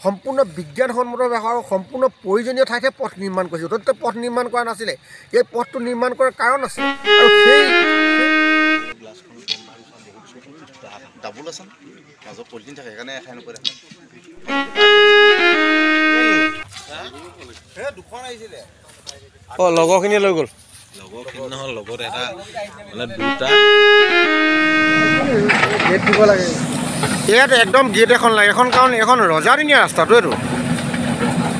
সম্পূৰ্ণ বিজ্ঞানসন্মতভাৱে আৰু সম্পূৰ্ণ প্ৰয়োজনীয় ঠাইতে পথ নিৰ্মাণ কৰিছে। য'ত পথ নিৰ্মাণ কৰা নাছিলে এই পথটো নিৰ্মাণ কৰাৰ কাৰণ আছে। আৰু সেই ডাবুল আছে মাজত পলিথিন থাকে সেইকাৰণে এখাই নপৰে দুখন আহিছিলে লগৰখিনিয়ে লৈ গ'ল লগৰখিনি নহয় লগত এটা মানে দুটা গেট দিব লাগে। ইয়াত একদম গেট এখন লাগে এখন, কাৰণ এখন ৰজাদিনীয়া ৰাস্তাটো এইটো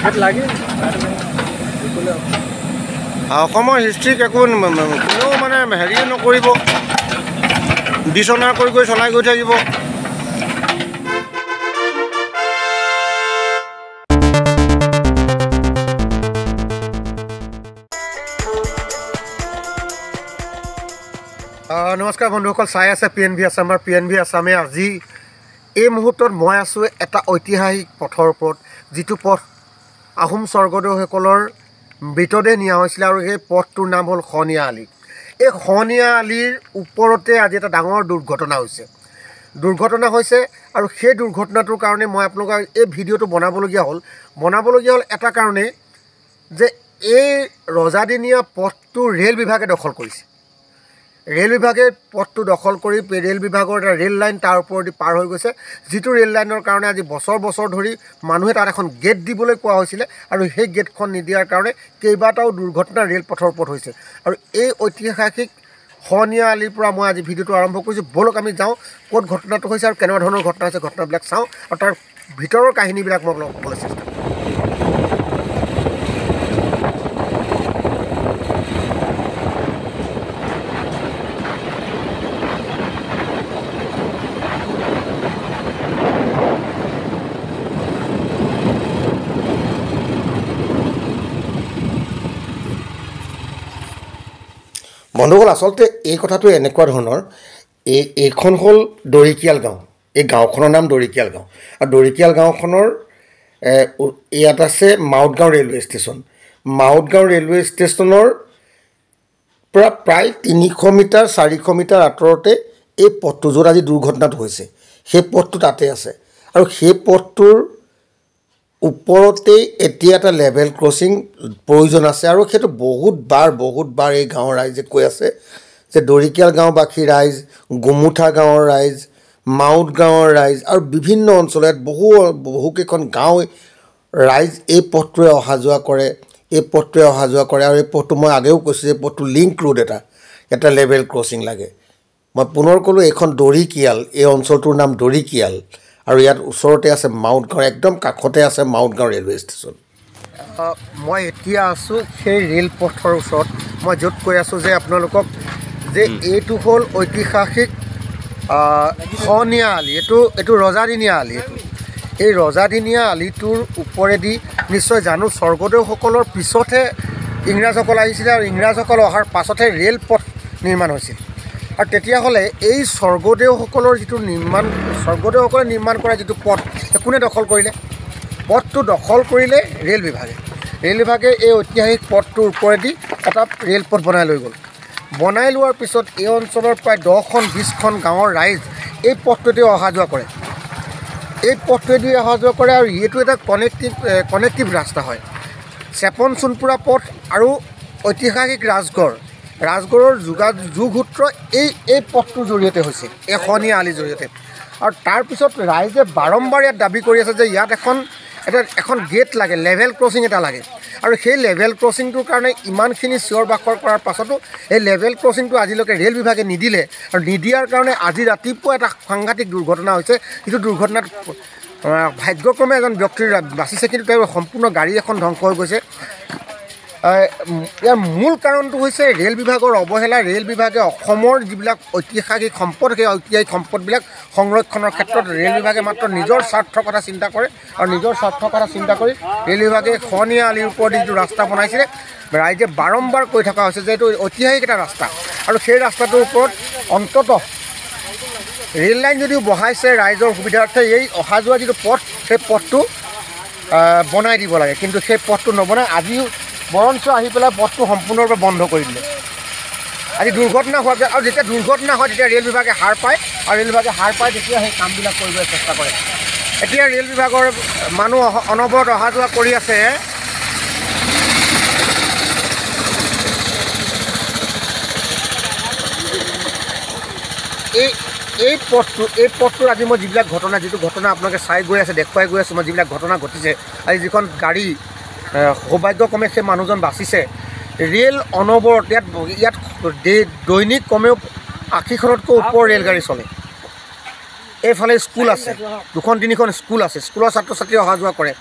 গেট লাগে। অসমৰ হিষ্ট্ৰীক একো কোনেও মানে হেৰি নকৰিব, বিচনা কৰি কৰি চলাই গৈ থাকিব। নমস্কাৰ বন্ধুসকল, চাই আছে PNB আছামৰ PNB আছামে। আজি এই মুহূৰ্তত মই আছোঁ এটা ঐতিহাসিক পথৰ ওপৰত, যিটো পথ আহোম স্বৰ্গদেউসকলৰ মৃতদেহ নিয়া হৈছিলে আৰু সেই পথটোৰ নাম হ'ল শনিয়া আলি। এই শনিয়া আলিৰ ওপৰতে আজি এটা ডাঙৰ দুৰ্ঘটনা হৈছে আৰু সেই দুৰ্ঘটনাটোৰ কাৰণে মই আপোনালোকক এই ভিডিঅ'টো বনাবলগীয়া হ'ল এটা কাৰণেই যে এই ৰজাদিনীয়া পথটো ৰেল বিভাগে দখল কৰিছে। ৰেল বিভাগে পথটো দখল কৰি ৰেল বিভাগৰ এটা ৰেল লাইন তাৰ ওপৰেদি পাৰ হৈ গৈছে, যিটো ৰেল লাইনৰ কাৰণে আজি বছৰ ধৰি মানুহে তাত এখন গেট দিবলৈ কোৱা হৈছিলে আৰু সেই গেটখন নিদিয়াৰ কাৰণে কেইবাটাও দুৰ্ঘটনা ৰেলপথৰ ওপৰত হৈছে। আৰু এই ঐতিহাসিক শনিয়া আলিৰ পৰা মই আজি ভিডিঅ'টো আৰম্ভ কৰিছোঁ। ব'লক আমি যাওঁ, ক'ত ঘটনাটো হৈছে আৰু কেনেকুৱা ধৰণৰ ঘটনা হৈছে ঘটনাবিলাক চাওঁ আৰু তাৰ ভিতৰৰ কাহিনীবিলাক মই আপোনালোকক ক'বলৈ চেষ্টা কৰিম। বন্ধুসকল, আচলতে এই কথাটো এনেকুৱা ধৰণৰ, এইখন হ'ল দৰিকিয়াল গাঁও। এই গাঁওখনৰ নাম দৰিকিয়াল গাঁও আৰু দৰিকিয়াল গাঁওখনৰ ইয়াত আছে মাউতগাঁও ৰেলৱে ষ্টেচন। মাউতগাঁও ৰেলৱে ষ্টেচনৰ পৰা প্ৰায় 300 মিটাৰ 400 মিটাৰ আঁতৰতে এই পথটো, য'ত আজি দুৰ্ঘটনাটো হৈছে, সেই পথটো তাতে আছে। আৰু সেই পথটোৰ ওপৰতেই এতিয়া এটা লেভেল ক্ৰছিং প্ৰয়োজন আছে। আৰু সেইটো বহুতবাৰ এই গাঁৱৰ ৰাইজে কৈ আছে যে দৰিকিয়াল গাঁওবাসী ৰাইজ, গুমুঠা গাঁৱৰ ৰাইজ, মাউত গাঁৱৰ ৰাইজ আৰু বিভিন্ন অঞ্চলত বহুকেইখন গাঁও ৰাইজ এই পথটোৱে অহা যোৱা কৰে আৰু এই পথটো মই আগেও কৈছোঁ যে পথটো লিংক ৰোড, এটা লেভেল ক্ৰছিং লাগে। মই পুনৰ ক'লোঁ, এইখন দৰিকিয়াল, এই অঞ্চলটোৰ নাম দৰিকিয়াল আৰু ইয়াত ওচৰতে আছে মাউতগাঁও, একদম কাষতে আছে মাউতগাঁও ৰেলৱে ষ্টেচন। মই এতিয়া আছোঁ সেই ৰেলপথৰ ওচৰত, মই য'ত কৈ আছোঁ যে আপোনালোকক যে এইটো হ'ল ঐতিহাসিক শনিয়া আলি। এইটো ৰজাদিনীয়া আলি। এই ৰজাদিনীয়া আলিটোৰ ওপৰেদি নিশ্চয় জানো স্বৰ্গদেউসকলৰ পিছতহে ইংৰাজসকল আহিছিলে আৰু ইংৰাজসকল অহাৰ পাছতহে ৰেলপথ নিৰ্মাণ হৈছিল। আৰু তেতিয়াহ'লে এই স্বৰ্গদেউসকলে নিৰ্মাণ কৰা যিটো পথ, কোনে দখল কৰিলে? পথটো দখল কৰিলে ৰেল বিভাগে এই ঐতিহাসিক পথটোৰ ওপৰেদি এটা ৰেলপথ বনাই লৈ গ'ল। বনাই লোৱাৰ পিছত এই অঞ্চলৰ প্ৰায় 10-20খন গাঁৱৰ ৰাইজ এই পথটোতে অহা যোৱা কৰে। আৰু এইটো এটা কনেক্টিভ ৰাস্তা হয়। চেপন সোণপোৰা পথ আৰু ঐতিহাসিক ৰাজগড়ৰ যোগসূত্ৰ এই পথটোৰ জৰিয়তে হৈছে, এই শনিয়া আলিৰ জৰিয়তে। আৰু তাৰপিছত ৰাইজে বাৰম্বাৰ ইয়াত দাবী কৰি আছে যে ইয়াত এখন গেট লাগে, লেভেল ক্ৰছিং এটা লাগে। আৰু সেই লেভেল ক্ৰছিংটোৰ কাৰণে ইমানখিনি চিঞৰ বাখৰ কৰাৰ পাছতো এই লেভেল ক্ৰছিংটো আজিলৈকে ৰেল বিভাগে নিদিলে। আৰু নিদিয়াৰ কাৰণে আজি ৰাতিপুৱা এটা সাংঘাতিক দুৰ্ঘটনা হৈছে, যিটো দুৰ্ঘটনাত ভাগ্যক্ৰমে এজন ব্যক্তিৰ বাচিছে, কিন্তু তেওঁৰ সম্পূৰ্ণ গাড়ী এখন ধ্বংস হৈ গৈছে। ইয়াৰ মূল কাৰণটো হৈছে ৰেল বিভাগৰ অৱহেলা। ৰেল বিভাগে অসমৰ যিবিলাক ঐতিহাসিক সম্পদ, সেই ঐতিহাসিক সম্পদবিলাক সংৰক্ষণৰ ক্ষেত্ৰত ৰেল বিভাগে মাত্ৰ নিজৰ স্বাৰ্থৰ কথা চিন্তা কৰে। আৰু নিজৰ স্বাৰ্থৰ কথা চিন্তা কৰি ৰেল বিভাগে শনিয়া আলিৰ ওপৰেদি যিটো ৰাস্তা বনাইছিলে, ৰাইজে বাৰম্বাৰ কৈ থকা হৈছে যে এইটো ঐতিহাসিক এটা ৰাস্তা। আৰু সেই ৰাস্তাটোৰ ওপৰত অন্ততঃ ৰেল লাইন যদিও বহাইছে ৰাইজৰ সুবিধাৰ্থে, এই অহা যোৱা যিটো পথ, সেই পথটো বনাই দিব লাগে। কিন্তু সেই পথটো নবনাই আজিও বৰঞ্চ আহি পেলাই পথটো সম্পূৰ্ণৰূপে বন্ধ কৰি দিলে। আজি দুৰ্ঘটনা হোৱাৰ পিছত, আৰু যেতিয়া দুৰ্ঘটনা হয় তেতিয়া ৰেল বিভাগে হাৰ পায়, আৰু ৰেল বিভাগে হাৰ পায় তেতিয়া সেই কামবিলাক কৰিবলৈ চেষ্টা কৰে। এতিয়া ৰেল বিভাগৰ মানুহ অনবৰত অহা যোৱা কৰি আছে। এই পথটোৰ আজি মই যিবিলাক যিটো ঘটনা আপোনালোকে চাই গৈ আছে, দেখুৱাই গৈ আছোঁ, মই যিবিলাক ঘটনা ঘটিছে, আজি যিখন গাড়ী সৌভাগ্যক্ৰমে সেই মানুহজন বাচিছে। ৰেল অনবৰত ইয়াত দৈনিক কমেও 80খনতকৈ ওপৰ ৰেলগাড়ী চলে। এইফালে স্কুল আছে, 2-3খন স্কুল আছে, স্কুলৰ ছাত্ৰ ছাত্ৰী অহা যোৱা কৰে,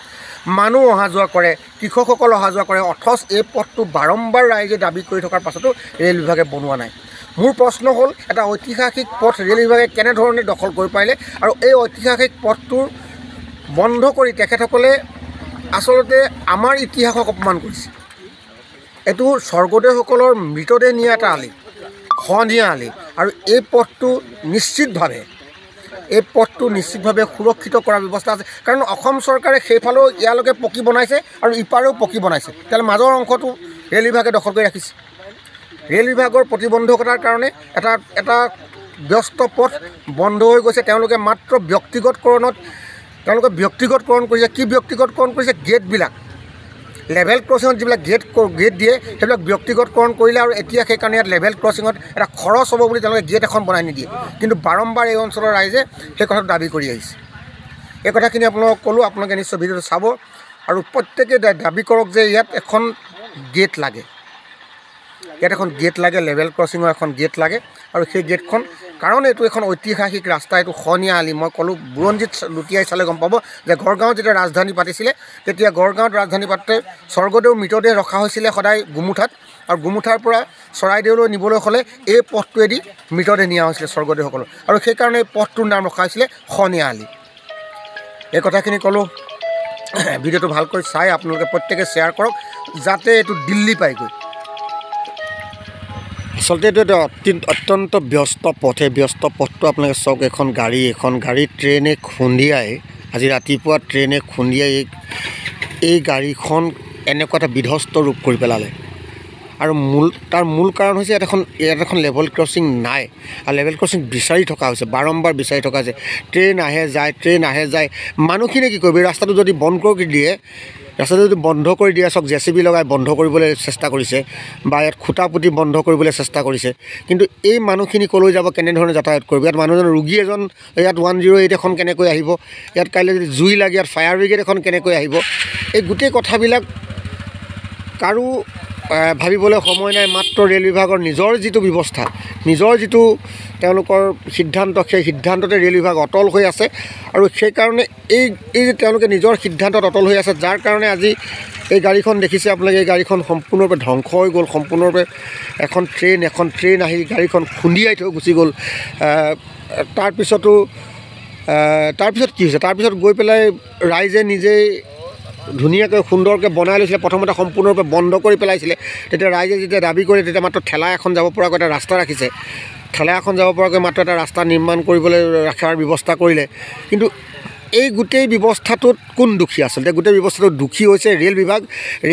মানুহ অহা যোৱা কৰে, কৃষকসকল অহা যোৱা কৰে। অথচ এই পথটো বাৰম্বাৰ ৰাইজে দাবী কৰি থকাৰ পাছতো ৰেল বিভাগে বনোৱা নাই। মোৰ প্ৰশ্ন হ'ল, এটা ঐতিহাসিক পথ ৰেল বিভাগে কেনেধৰণে দখল কৰি পাৰিলে, আৰু এই ঐতিহাসিক পথটোৰ বন্ধ কৰি তেখেতসকলে আচলতে আমাৰ ইতিহাসক অপমান কৰিছে। এইটো স্বৰ্গদেউসকলৰ মৃতদেহ নিয়া এটা আলি, খহনীয়া আলি, আৰু এই পথটো নিশ্চিতভাৱে সুৰক্ষিত কৰাৰ ব্যৱস্থা আছে। কাৰণ অসম চৰকাৰে সেইফালেও ইয়ালৈকে পকী বনাইছে আৰু ইপাৰেও পকী বনাইছে, তেতিয়াহ'লে মাজৰ অংশটো ৰেল বিভাগে দখল কৰি ৰাখিছে। ৰেল বিভাগৰ প্ৰতিবন্ধকতাৰ কাৰণে এটা ব্যস্ত পথ বন্ধ হৈ গৈছে। তেওঁলোকে মাত্ৰ ব্যক্তিগতকৰণ কৰিছে। কি ব্যক্তিগতকৰণ কৰিছে? গেটবিলাক, লেভেল ক্ৰছিঙত যিবিলাক গেট দিয়ে সেইবিলাক ব্যক্তিগতকৰণ কৰিলে, আৰু এতিয়া সেইকাৰণে ইয়াত লেভেল ক্ৰছিঙত এটা খৰচ হ'ব বুলি তেওঁলোকে গেট এখন বনাই নিদিয়ে। কিন্তু বাৰম্বাৰ এই অঞ্চলৰ ৰাইজে সেই কথাটো দাবী কৰি আহিছে। এই কথাখিনি আপোনালোকক ক'লোঁ, আপোনালোকে নিশ্চয় ভিডিঅ'টো চাব আৰু প্ৰত্যেকে দাবী কৰক যে ইয়াত এখন গেট লাগে, লেভেল ক্ৰছিঙৰ এখন গেট লাগে। আৰু সেই গেটখন, কাৰণ এইটো এখন ঐতিহাসিক ৰাস্তা, এইটো খহনীয়া আলি। মই ক'লোঁ, বুৰঞ্জীত লুটিয়াই চালে গম পাব যে গড়গাঁৱত যেতিয়া ৰাজধানী পাতিছিলে, তেতিয়া গড়গাঁৱত ৰাজধানী পাতোঁতে স্বৰ্গদেউৰ মৃতদেহ ৰখা হৈছিলে সদায় গুমুঠাত, আৰু গুমুঠাৰ পৰা চৰাইদেউলৈ নিবলৈ হ'লে এই পথটোৱেদি মৃতদেহ নিয়া হৈছিলে স্বৰ্গদেউসকলৰ, আৰু সেইকাৰণে এই পথটোৰ নাম ৰখা হৈছিলে খহনীয়া আলি। এই কথাখিনি ক'লোঁ। ভিডিঅ'টো ভালকৈ চাই আপোনালোকে প্ৰত্যেকে শ্বেয়াৰ কৰক, যাতে এইটো দিল্লী পায়গৈ। আচলতে এইটো এটা অত্যন্ত ব্যস্ত পথ। এই ব্যস্ত পথটো আপোনালোকে চাওক, এখন গাড়ী ট্ৰেইনে খুন্দিয়াই, আজি ৰাতিপুৱা ট্ৰেইনে খুন্দিয়াই এই গাড়ীখন এনেকুৱা এটা বিধ্বস্ত ৰূপ কৰি পেলালে। আৰু তাৰ মূল কাৰণ হৈছে ইয়াত এখন লেভেল ক্ৰছিং নাই, আৰু লেভেল ক্ৰছিং বিচাৰি থকা হৈছে, বাৰম্বাৰ বিচাৰি থকা হৈছে। ট্ৰেইন আহে যায়, মানুহখিনিয়ে কি কৰিব? ৰাস্তাটো যদি বন্ধ কৰি দিয়ে, চাওক, JCB লগাই বন্ধ কৰিবলৈ চেষ্টা কৰিছে, বা ইয়াত খুঁটা পুতি বন্ধ কৰিবলৈ চেষ্টা কৰিছে। কিন্তু এই মানুহখিনি ক'লৈ যাব, কেনেধৰণে যাতায়াত কৰিব? ইয়াত মানুহজন ৰোগী এজন, ইয়াত 108 এখন কেনেকৈ আহিব? ইয়াত কাইলৈ যদি জুই লাগে, ইয়াত ফায়াৰ ব্ৰিগেড এখন কেনেকৈ আহিব? এই গোটেই কথাবিলাক কাৰো ভাবিবলৈ সময় নাই। মাত্ৰ ৰেল বিভাগৰ নিজৰ যিটো তেওঁলোকৰ সিদ্ধান্ত, সেই সিদ্ধান্ততে ৰেল বিভাগ অটল হৈ আছে। আৰু সেইকাৰণে এই যে তেওঁলোকে নিজৰ সিদ্ধান্তত অটল হৈ আছে, যাৰ কাৰণে আজি এই গাড়ীখন দেখিছে আপোনালোকে, এই গাড়ীখন সম্পূৰ্ণৰূপে ধ্বংস হৈ গ'ল। সম্পূৰ্ণৰূপে এখন ট্ৰেইন আহি গাড়ীখন খুন্দিয়াই থৈ গুচি গ'ল। তাৰপিছত কি হৈছে? তাৰপিছত গৈ পেলাই ৰাইজে নিজেই ধুনীয়াকৈ সুন্দৰকৈ বনাই লৈছিলে। প্ৰথমতে সম্পূৰ্ণৰূপে বন্ধ কৰি পেলাইছিলে। তেতিয়া ৰাইজে যেতিয়া দাবী কৰে, তেতিয়া মাত্ৰ ঠেলা এখন যাব পৰাকৈ এটা ৰাস্তা ৰাখিছে। মাত্ৰ এটা ৰাস্তা নিৰ্মাণ কৰিবলৈ ৰখাৰ ব্যৱস্থা কৰিলে। কিন্তু এই গোটেই ব্যৱস্থাটোত কোন দুখী? আচলতে গোটেই ব্যৱস্থাটোত দুখী হৈছে ৰেল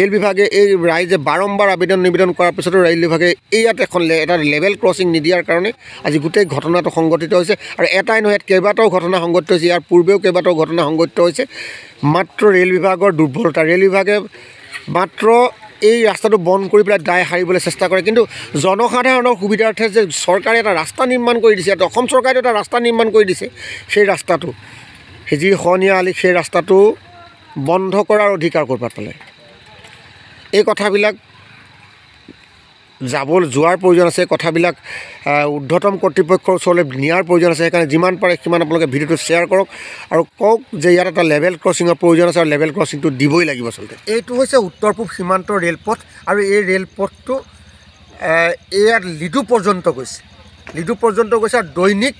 বিভাগে। এই ৰাইজে বাৰম্বাৰ নিবেদন কৰাৰ পিছতো ৰেল বিভাগে ইয়াত এটা লেভেল ক্ৰছিং নিদিয়াৰ কাৰণে আজি গোটেই ঘটনাটো সংঘটিত হৈছে। আৰু এটাই নহয়, ইয়াত কেইবাটাও ঘটনা সংঘটিত হৈছে। ইয়াৰ পূৰ্বেও কেইবাটাও ঘটনা সংঘটিত হৈছে। মাত্ৰ ৰেল বিভাগৰ দুৰ্বলতা। ৰেল বিভাগে মাত্ৰ এই ৰাস্তাটো বন্ধ কৰি পেলাই দায় সাৰিবলৈ চেষ্টা কৰে। কিন্তু জনসাধাৰণৰ সুবিধাৰ্থে যে চৰকাৰে এটা ৰাস্তা নিৰ্মাণ কৰি দিছে, অসম চৰকাৰে এটা ৰাস্তা নিৰ্মাণ কৰি দিছে, সেই ৰাস্তাটো, যি খহনীয়া আলি, সেই ৰাস্তাটো বন্ধ কৰাৰ অধিকাৰ ক'ৰ পৰা পালে? এই কথাবিলাক যোৱাৰ প্ৰয়োজন আছে। কথাবিলাক ঊৰ্ধ্বতম কৰ্তৃপক্ষৰ ওচৰলৈ নিয়াৰ প্ৰয়োজন আছে। সেইকাৰণে যিমান পাৰে সিমান আপোনালোকে ভিডিঅ'টো শ্বেয়াৰ কৰক আৰু কওক যে ইয়াত এটা লেভেল ক্ৰছিঙৰ প্ৰয়োজন আছে, আৰু লেভেল ক্ৰছিংটো দিবই লাগিব। আচলতে এইটো হৈছে উত্তৰ পূব সীমান্তৰ ৰেলপথ, আৰু এই ৰেলপথটো ইয়াত লিডু পৰ্যন্ত গৈছে, আৰু দৈনিক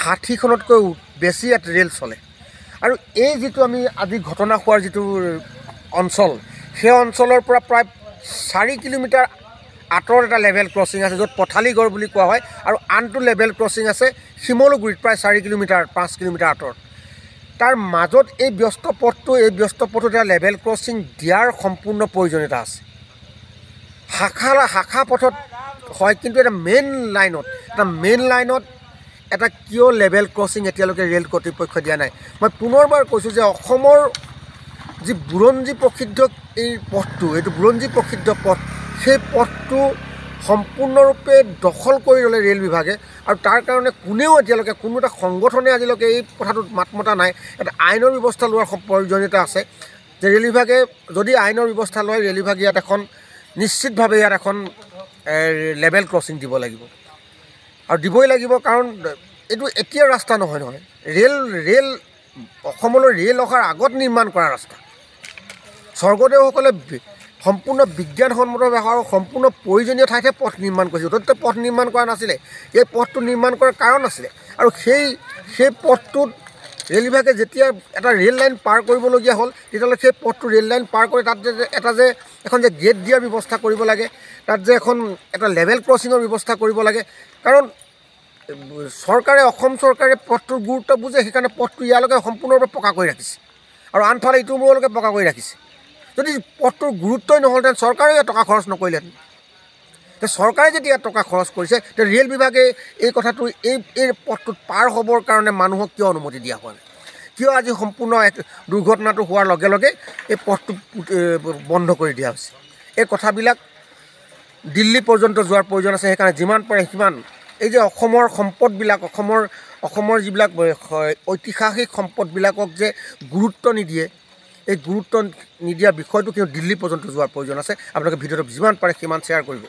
60খনতকৈ বেছি ইয়াত ৰেল চলে। আৰু এই যিটো আমি আজি ঘটনা হোৱাৰ যিটো অঞ্চল, সেই অঞ্চলৰ পৰা প্ৰায় 4 কিলোমিটাৰ আঁতৰত এটা লেভেল ক্ৰছিং আছে, য'ত পথালিগড় বুলি কোৱা হয়, আৰু আনটো লেভেল ক্ৰছিং আছে শিমলুগুৰিত প্ৰায় 5 কিলোমিটাৰ আঁতৰত। তাৰ মাজত এই ব্যস্ত পথটোত এটা লেভেল ক্ৰছিং দিয়াৰ সম্পূৰ্ণ প্ৰয়োজনীয়তা আছে। শাখা পথত হয়, কিন্তু এটা মেইন লাইনত এটা কিয় লেভেল ক্ৰছিং এতিয়ালৈকে ৰেল কৰ্তৃপক্ষই দিয়া নাই মই পুনৰবাৰ কৈছোঁ যে অসমৰ যি বুৰঞ্জী প্ৰসিদ্ধ এই পথটো এইটো বুৰঞ্জী প্ৰসিদ্ধ পথ সেই পথটো সম্পূৰ্ণৰূপে দখল কৰি ল'লে ৰেল বিভাগে আৰু তাৰ কাৰণে কোনেও এতিয়ালৈকে কোনো এটা সংগঠনে আজিলৈকে এই কথাটোত মাত মতা নাই এটা আইনৰ ব্যৱস্থা লোৱাৰ প্ৰয়োজনীয়তা আছে যে ৰেল বিভাগে যদি আইনৰ ব্যৱস্থা লয় ৰেল বিভাগে ইয়াত এখন নিশ্চিতভাৱে ইয়াত এখন লেভেল ক্ৰছিং দিব লাগিব আৰু দিবই লাগিব কাৰণ এইটো এতিয়া ৰাস্তা নহয় ৰেল অসমলৈ ৰেল অহাৰ আগত নিৰ্মাণ কৰা ৰাস্তা স্বৰ্গদেউসকলে সম্পূৰ্ণ বিজ্ঞানসন্মতভাৱে আৰু সম্পূৰ্ণ প্ৰয়োজনীয় ঠাইতহে পথ নিৰ্মাণ কৰিছিল য'তে পথ নিৰ্মাণ কৰা নাছিলে এই পথটো নিৰ্মাণ কৰাৰ কাৰণ আছিলে আৰু সেই পথটোত ৰেল বিভাগে যেতিয়া এটা ৰেল লাইন পাৰ কৰিবলগীয়া হ'ল তেতিয়াহ'লে সেই পথটো ৰেল লাইন পাৰ কৰি তাত যে এখন যে গেট দিয়াৰ ব্যৱস্থা কৰিব লাগে তাত যে এটা লেভেল ক্ৰছিঙৰ ব্যৱস্থা কৰিব লাগে কাৰণ অসম চৰকাৰে পথটোৰ গুৰুত্ব বুজে সেইকাৰণে পথটো ইয়ালৈকে সম্পূৰ্ণৰূপে পকা কৰি ৰাখিছে আৰু আনফালে ইটো মূৰলৈকে পকা কৰি ৰাখিছে যদি পথটোৰ গুৰুত্বই নহ'লহেঁতেন চৰকাৰেও ইয়াত টকা খৰচ নকৰিলেহেঁতেন চৰকাৰে যেতিয়া টকা খৰচ কৰিছে তেতিয়া ৰেল বিভাগে এই কথাটো এই পথটোত পাৰ হ'বৰ কাৰণে মানুহক কিয় অনুমতি দিয়া হোৱা নাই কিয় আজি সম্পূৰ্ণ এক দুৰ্ঘটনাটো হোৱাৰ লগে লগে এই পথটো বন্ধ কৰি দিয়া হৈছে এই কথাবিলাক দিল্লী পৰ্যন্ত যোৱাৰ প্ৰয়োজন আছে সেইকাৰণে যিমান পাৰে সিমান এই যে অসমৰ সম্পদবিলাক অসমৰ যিবিলাক ঐতিহাসিক সম্পদবিলাকক যে গুৰুত্ব নিদিয়ে এই গুৰুত্ব নিদিয়া বিষয়টো কিন্তু দিল্লী পৰ্যন্ত যোৱাৰ প্ৰয়োজন আছে আপোনালোকে ভিডিঅ'টো যিমান পাৰে সিমান শ্বেয়াৰ কৰিব